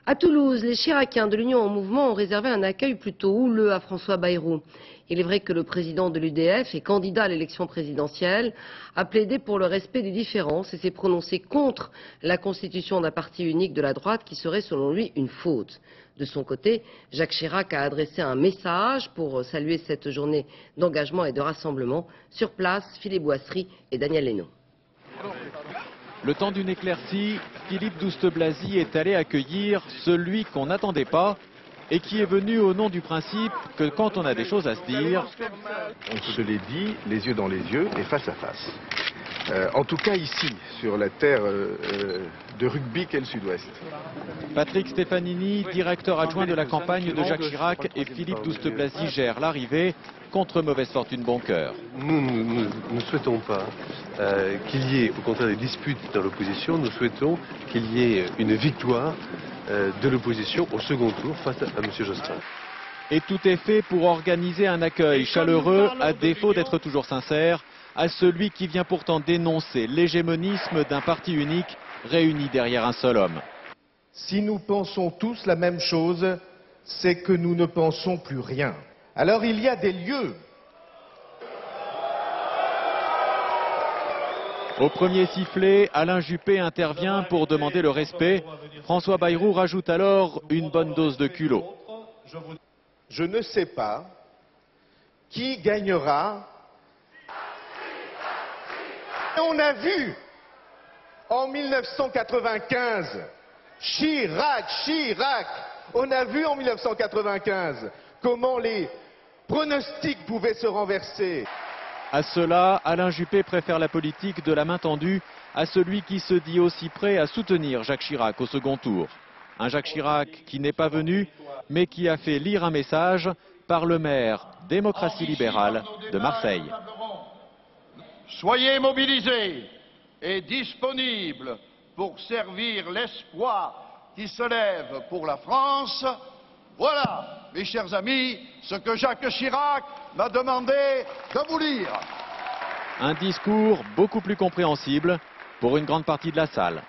À Toulouse, les Chiraciens de l'Union en mouvement ont réservé un accueil plutôt houleux à François Bayrou. Il est vrai que le président de l'UDF et candidat à l'élection présidentielle a plaidé pour le respect des différences et s'est prononcé contre la constitution d'un parti unique de la droite qui serait selon lui une faute. De son côté, Jacques Chirac a adressé un message pour saluer cette journée d'engagement et de rassemblement. Sur place, Philippe Boissry et Daniel Leno. Le temps d'une éclaircie, Philippe Douste-Blazy est allé accueillir celui qu'on n'attendait pas et qui est venu au nom du principe que quand on a des choses à se dire, on se les dit les yeux dans les yeux et face à face. En tout cas ici, sur la terre de rugby qu'est le Sud-Ouest. Patrick Stefanini, directeur adjoint de la campagne de Jacques Chirac, et Philippe Douste-Blazy gèrent l'arrivée contre mauvaise fortune bon cœur. Nous ne souhaitons pas qu'il y ait au contraire des disputes dans l'opposition, nous souhaitons qu'il y ait une victoire de l'opposition au second tour face à M. Jospin. Et tout est fait pour organiser un accueil chaleureux, à défaut d'être toujours sincère, à celui qui vient pourtant dénoncer l'hégémonisme d'un parti unique réuni derrière un seul homme. Si nous pensons tous la même chose, c'est que nous ne pensons plus rien. Alors il y a des lieux. Au premier sifflet, Alain Juppé intervient pour demander le respect. François Bayrou rajoute alors une bonne dose de culot. Je ne sais pas qui gagnera. On a vu en 1995 Chirac, on a vu en 1995 comment les pronostics pouvaient se renverser. À cela, Alain Juppé préfère la politique de la main tendue à celui qui se dit aussi prêt à soutenir Jacques Chirac au second tour. Un Jacques Chirac qui n'est pas venu, mais qui a fait lire un message par le maire démocratie libérale de Marseille. Soyez mobilisés et disponibles pour servir l'espoir qui se lève pour la France. Voilà, mes chers amis, ce que Jacques Chirac m'a demandé de vous lire. Un discours beaucoup plus compréhensible pour une grande partie de la salle.